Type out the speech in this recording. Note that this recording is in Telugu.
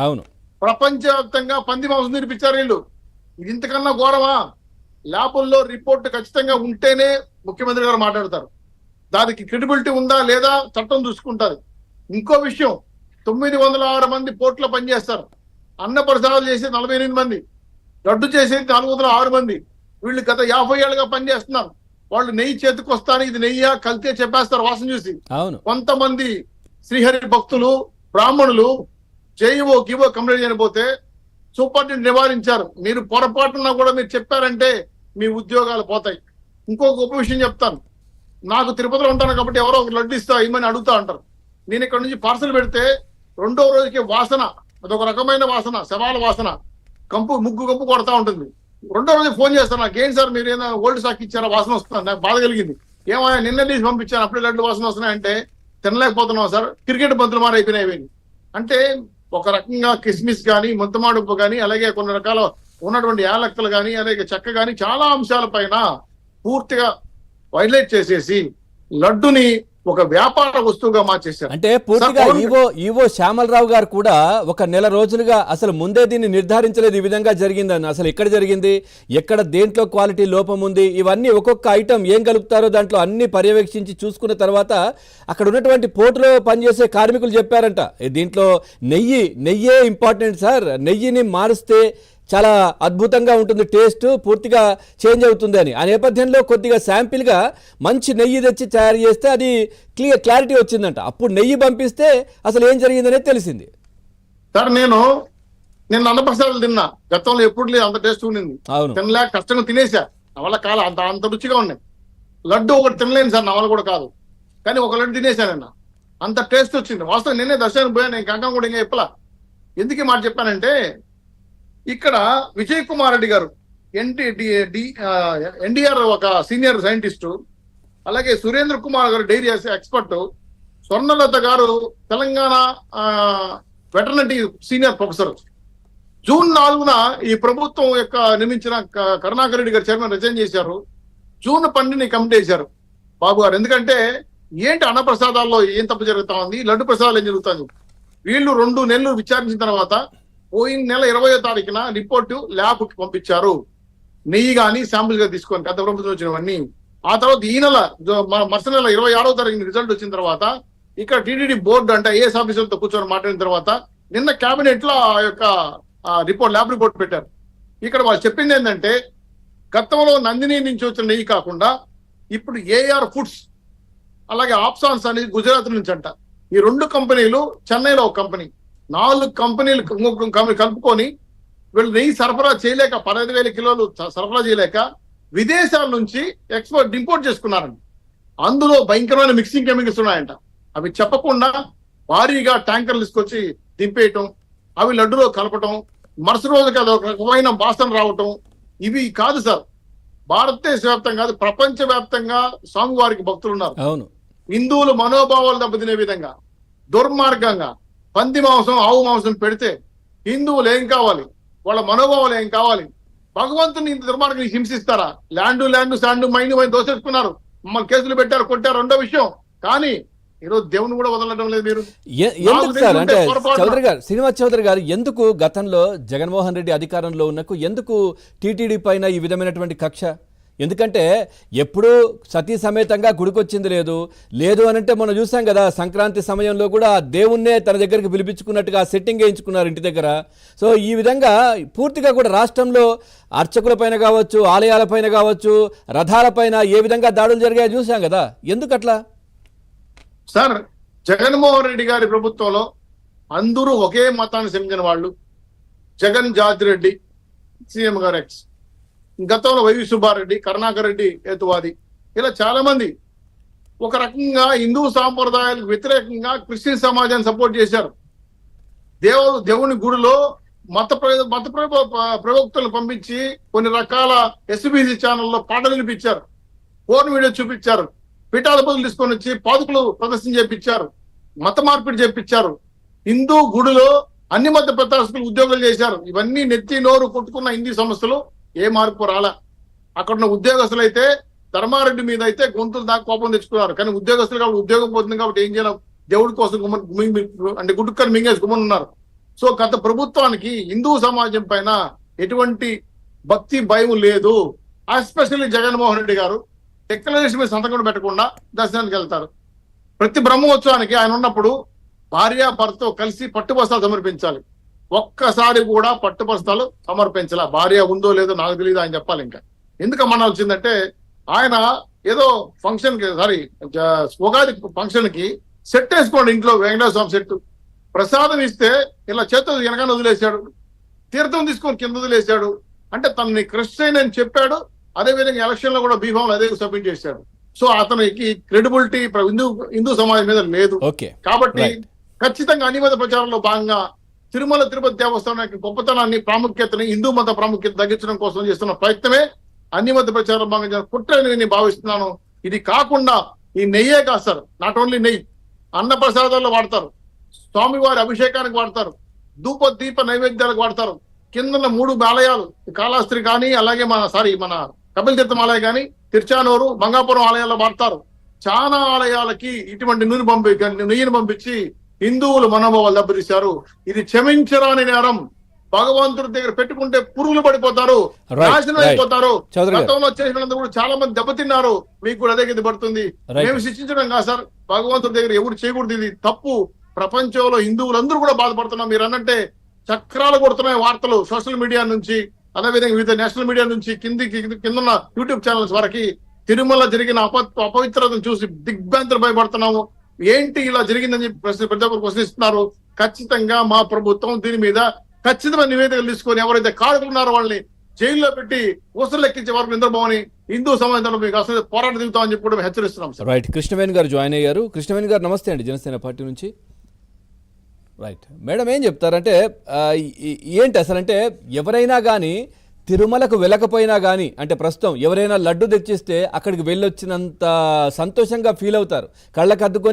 అవును. ప్రపంచవ్యాప్తంగా పంది మాంసం తినిపించారు వీళ్ళు. ఇది ఇంతకన్నా ఘోరమా? ల్యాబుల్లో రిపోర్ట్ ఖచ్చితంగా ఉంటేనే ముఖ్యమంత్రి గారు మాట్లాడతారు. దానికి క్రెడిబిలిటీ ఉందా లేదా చట్టం చూసుకుంటారు. ఇంకో విషయం, 906 మంది పోర్టులో పనిచేస్తారు. అన్న ప్రసాదాలు చేసి 48 మంది, లడ్డు చేసేది 406 మంది. వీళ్ళు గత 50 ఏళ్ళుగా పనిచేస్తున్నారు. వాళ్ళు నెయ్యి చేతికి వస్తాను, ఇది నెయ్యి కలితే చెప్పేస్తారు వాసన చూసి. అవును. కొంతమంది శ్రీహరి భక్తులు, బ్రాహ్మణులు జేఈఓ గివో కంప్లైంట్ చేయకపోతే సూపరింటెండెంట్ నివారించారు. మీరు పొరపాటున కూడా మీరు చెప్పారంటే మీ ఉద్యోగాలు పోతాయి. ఇంకో గొప్ప విషయం చెప్తాను. నాకు తిరుపతిలో ఉంటాను కాబట్టి ఎవరో ఒక లడ్డు ఇస్తా ఇమ్మని అడుగుతా అంటారు. నేను ఇక్కడ నుంచి పార్సల్ పెడితే రెండో రోజుకి వాసన, అదొక రకమైన వాసన, శవాల వాసన, ముగ్గు కంపు కొడతా ఉంటుంది. రెండో రోజు ఫోన్ చేస్తాను, నాకు ఏంటి సార్ మీరు ఏదైనా ఓల్డ్ స్టాక్ ఇచ్చారా, వాసన వస్తుంది, నాకు బాధ కలిగింది. ఏమయ్యా నిన్న తీసి పంపించాను, అప్పుడే లడ్డు వాసన వస్తున్నాయంటే తినలేకపోతున్నాం సార్, క్రికెట్ బంతులు మారి అయిపోయినాయి. అంటే ఒక రకంగా కిస్మిస్ కానీ, ముంతమాడుపు కానీ, అలాగే కొన్ని రకాల ఉన్నటువంటి యాలక్కలు కానీ, అలాగే చెక్క కానీ చాలా అంశాల పైన పూర్తిగా వైలేట్ చేసేసి లడ్డుని ఒక వ్యాపార వస్తువుగా మార్చేశారు. అంటే పూర్తిగా ఈవో శ్యామలరావు గారు కూడా ఒక నెల రోజులుగా అసలు ముందే దీన్ని నిర్ధారించలేదు, ఈ విధంగా జరిగిందని. అసలు ఎక్కడ జరిగింది, ఎక్కడ దేంట్లో క్వాలిటీ లోపం ఉంది, ఇవన్నీ ఒక్కొక్క ఐటమ్ ఏం కలుపుతారో దాంట్లో అన్ని పర్యవేక్షించి చూసుకున్న తర్వాత అక్కడ ఉన్నటువంటి పోర్టులో పనిచేసే కార్మికులు చెప్పారంట, దీంట్లో నెయ్యే ఇంపార్టెంట్ సార్, నెయ్యిని మారిస్తే చాలా అద్భుతంగా ఉంటుంది, టేస్ట్ పూర్తిగా చేంజ్ అవుతుంది అని. ఆ నేపథ్యంలో కొద్దిగా శాంపిల్గా మంచి నెయ్యి తెచ్చి తయారు చేస్తే అది క్లారిటీ వచ్చిందంట. అప్పుడు నెయ్యి పంపిస్తే అసలు ఏం జరిగిందనేది తెలిసింది. సార్ నేను అన్నప్రసాదాలు తిన్నా, గతంలో ఎప్పుడు లేదు అంత టేస్ట్ ఉండింది. తినలేక కష్టంగా తినేసా, నా వల్ల కాదు, అంత రుచిగా ఉన్నాయి. లడ్డు ఒకటి తినలేను సార్, నా వల్ల కూడా కాదు, కానీ ఒక లడ్డు తినేసానన్న అంత టేస్ట్ వచ్చింది. వాస్తవం నేనే దర్శనానికి పోయాను, నేను కంకం కూడా ఇంకా చెప్పలా. ఎందుకు ఈ మాట చెప్పానంటే, ఇక్కడ విజయ్ కుమార్ రెడ్డి గారు ఎన్డీఆర్ ఒక సీనియర్ సైంటిస్టు, అలాగే సురేంద్ర కుమార్ గారు dairy expert, Swarnalatha garu Telangana veterinary senior professor. June 4న ఈ ప్రభుత్వం యొక్క నిర్మించిన కరుణాకర్ రెడ్డి గారు చైర్మన్ రిజైన్ చేశారు. జూన్ 12ని కమిటీ చేశారు బాబు గారు. ఎందుకంటే ఏంటి అన్నప్రసాదాల్లో ఏం తప్పు జరుగుతా ఉంది, లడ్డు ప్రసాదాలు ఏం జరుగుతుంది. వీళ్ళు 2 నెలలు విచారించిన తర్వాత పోయిన నెల 20వ తారీఖున రిపోర్టు ల్యాబ్ కి పంపించారు. నెయ్యి కానీ శాంపుల్ గా తీసుకొని గత ప్రభుత్వం వచ్చినవన్నీ. ఆ తర్వాత ఈ నెల మరుసటి నెల 26వ తారీఖున రిజల్ట్ వచ్చిన తర్వాత ఇక్కడ టీటీడీ బోర్డు అంటే ఐఏఎస్ ఆఫీసర్లతో కూర్చొని మాట్లాడిన తర్వాత నిన్న కేబినెట్ లో ఆ యొక్క ల్యాబ్ రిపోర్ట్ పెట్టారు. ఇక్కడ వాళ్ళు చెప్పింది ఏంటంటే, గతంలో నందిని నుంచి వచ్చిన నెయ్యి కాకుండా ఇప్పుడు ఏఆర్ ఫుడ్స్ అలాగే ఆప్సాన్స్ అనేది గుజరాత్ నుంచి అంట. ఈ 2 కంపెనీలు, చెన్నైలో ఒక కంపెనీ, 4 కంపెనీలు కలుపుకొని వీళ్ళు నెయ్యి సరఫరా చేయలేక 15,000 కిలోలు సరఫరా చేయలేక విదేశాల నుంచి ఇంపోర్ట్ చేసుకున్నారండి. అందులో భయంకరమైన మిక్సింగ్ కెమికల్స్ ఉన్నాయంట. అవి చెప్పకుండా భారీగా ట్యాంకర్లు తీసుకొచ్చి దింపేయటం, అవి లడ్డులో కలపటం, మరుసటి రోజుకి అది ఒక రకమైన వాసన రావటం. ఇవి కాదు సార్, భారతదేశ వ్యాప్తంగా కాదు, ప్రపంచ వ్యాప్తంగా స్వామివారికి భక్తులు ఉన్నారు. హిందువులు మనోభావాలు దెబ్బతినే విధంగా దుర్మార్గంగా పంది మాంసం, ఆవు మాంసం పెడితే హిందువులు ఏం కావాలి, వాళ్ళ మనోభావాలు ఏం కావాలి? భగవంతుని దుర్మార్గం హింసిస్తారా? ల్యాండ్ శాండ్ మైండ్ దోసేసుకున్నారు, మమ్మల్ని కేసులు పెట్టారు, కొట్టారు, రెండో విషయం. కానీ ఈరోజు దేవుని కూడా వదలడం లేదు. మీరు ఎందుకు సార్, అంటే చౌదరి గారు, శ్రీనివాస్ చౌదరి గారు, ఎందుకు గతంలో జగన్మోహన్ రెడ్డి అధికారంలో ఉన్నకు ఎందుకు టీటీడీ పైన ఈ విధమైనటువంటి కక్ష? ఎందుకంటే ఎప్పుడూ సతీ సమేతంగా గుడికొచ్చింది లేదు అనంటే మనం చూసాం కదా, సంక్రాంతి సమయంలో కూడా దేవుణ్ణే తన దగ్గరికి పిలిపించుకున్నట్టుగా సెట్టింగ్ వేయించుకున్నారు ఇంటి దగ్గర. సో ఈ విధంగా పూర్తిగా కూడా రాష్ట్రంలో అర్చకులపైన కావచ్చు, ఆలయాలపైన కావచ్చు, రథాలపైన ఏ విధంగా దాడులు జరిగాయో చూసాం కదా, ఎందుకు అట్లా? సార్, జగన్మోహన్ రెడ్డి గారి ప్రభుత్వంలో అందరూ ఒకే మతాన్ని చెందిన వాళ్ళు. జగన్ జాతిరెడ్డి సీఎం గారు ఎక్స్, గతంలో వైవి సుబ్బారెడ్డి, కరుణాకర్ రెడ్డి హేతువాది, ఇలా చాలా మంది ఒక రకంగా హిందూ సాంప్రదాయాలకు వ్యతిరేకంగా క్రిస్టియన్ సమాజాన్ని సపోర్ట్ చేశారు. దేవుని గుడిలో మత ప్రవక్తలను పంపించి కొన్ని రకాల ఎస్బీసీ ఛానల్లో పాటలు వినిపించారు, ఫోన్ వీడియో చూపించారు, పీఠాల బదులు తీసుకొని వచ్చి పాదుకులు ప్రదర్శన చేపించారు, మత మార్పిడి చేపించారు. హిందూ గుడిలో అన్ని మత ప్రదర్శకులు ఉద్యోగాలు చేశారు. ఇవన్నీ నెత్తి నోరు కొట్టుకున్న హిందీ సంస్థలు ఏ మార్పు రాలా. అక్కడున్న ఉద్యోగస్తులు అయితే ధర్మారెడ్డి మీద అయితే గొంతులు దాకా కోపం తెచ్చుకున్నారు. కానీ ఉద్యోగస్తులు కాబట్టి ఉద్యోగం పోతుంది కాబట్టి ఏం చేయాలి, దేవుడి కోసం అంటే గుడ్డుక్కని మింగేసి గుమ్మనున్నారు. సో గత ప్రభుత్వానికి హిందూ సమాజం పైన ఎటువంటి భక్తి భయం లేదు. ఎస్పెషల్లీ జగన్మోహన్ రెడ్డి గారు డిక్లరేషన్ మీద సంతకం పెట్టకుండా దర్శనానికి వెళ్తారు. ప్రతి బ్రహ్మోత్సవానికి ఆయన ఉన్నప్పుడు భార్య భర్తతో కలిసి పట్టుబస్తాలు సమర్పించాలి. ఒక్కసారి కూడా పట్టుబస్తాలు సమర్పించాల. భార్య ఉందో లేదో నాకు తెలియదు, ఆయన చెప్పాలి. ఇంకా ఎందుకు మన వచ్చిందంటే ఆయన ఏదో ఫంక్షన్ కి ఉగాది ఫంక్షన్ కి సెట్ వేసుకోండి ఇంట్లో, వెంకటేశ్వర స్వామి సెట్. ప్రసాదం ఇస్తే ఇలా చేతులు వెనకాల వదిలేశాడు, తీర్థం తీసుకొని కింద వదిలేశాడు. అంటే తనని క్రిస్టియన్ అని చెప్పాడు. అదే విధంగా ఎలక్షన్ లో కూడా బీఫామ్ అదే సబ్మిట్ చేశాడు. సో అతనికి క్రెడిబిలిటీ హిందూ సమాజం మీద లేదు. కాబట్టి ఖచ్చితంగా అన్ని మత ప్రచారంలో భాగంగా తిరుమల తిరుపతి దేవస్థానానికి గొప్పతనాన్ని, ప్రాముఖ్యతని, హిందూ మత ప్రాముఖ్యత తగ్గించడం కోసం చేస్తున్న ప్రయత్నమే అన్ని మత ప్రచారం భాగంగా కుట్రని నేను భావిస్తున్నాను. ఇది కాకుండా ఈ నెయ్యే కాస్తారు, నాట్ ఓన్లీ నెయ్యి, అన్న ప్రసాదాల్లో వాడతారు, స్వామివారి అభిషేకానికి వాడతారు, ధూప దీప నైవేద్యాలకు వాడతారు. కింద 3 ఆలయాలు, కాళహస్తి కానీ, అలాగే మన కపిల తీర్థం ఆలయం కానీ, తిరుచానూరు, మంగాపురం ఆలయాల్లో వాడతారు. చాలా ఆలయాలకి ఇటువంటి నెయ్యిని పంపించి హిందువులు మనోభావాలు దెబ్బతీశారు. ఇది క్షమించరాని నేరం. భగవంతుడి దగ్గర పెట్టుకుంటే పురుగులు పడిపోతారు, నాశనం అయిపోతారు. గతంలో చేసినందుకు కూడా చాలా మంది దెబ్బతిన్నారు. మీకు కూడా అదే గది పడుతుంది. మేము శిక్షించడం కాదు సార్, భగవంతుడి దగ్గర ఎవరు చేయకూడదు, ఇది తప్పు. ప్రపంచంలో హిందువులందరూ కూడా బాధపడుతున్నాం. మీరు అన్నట్టే చక్రాలు కొడుతున్నాయి వార్తలు సోషల్ మీడియా నుంచి, అదేవిధంగా వివిధ నేషనల్ మీడియా నుంచి కింద యూట్యూబ్ ఛానల్స్ వరకు తిరుమల జరిగిన అపవిత్రతను చూసి దిగ్భ్రాంతులు భయపడుతున్నాము. ఏంటి ఇలా జరిగిందని చెప్పి ప్రతి ఒక్కరు ప్రశ్నిస్తున్నారు. ఖచ్చితంగా మా ప్రభుత్వం దీని మీద ఖచ్చితమైన నివేదికలు తీసుకొని ఎవరైతే కాడుకున్నారో వాళ్ళని జైల్లో పెట్టి ఊసలు లెక్కించే వరకు నిద్రపోవని హిందూ సమాజంలో మీకు అసలు పోరాటం దిగుతామని చెప్పి కూడా హెచ్చరిస్తున్నాం. రైట్, కృష్ణవేణి గారు జాయిన్ అయ్యారు. కృష్ణవేణి గారు నమస్తే అండి, జనసేన పార్టీ నుంచి. రైట్ మేడం, ఏం చెప్తారంటే ఏంటి అసలు అంటే ఎవరైనా కానీ తిరుమలకు వెళ్ళకపోయినా కానీ, అంటే ప్రస్తుతం ఎవరైనా లడ్డు తెచ్చిస్తే అక్కడికి వెళ్ళొచ్చినంత సంతోషంగా ఫీల్ అవుతారు, కళ్ళకద్దుకొని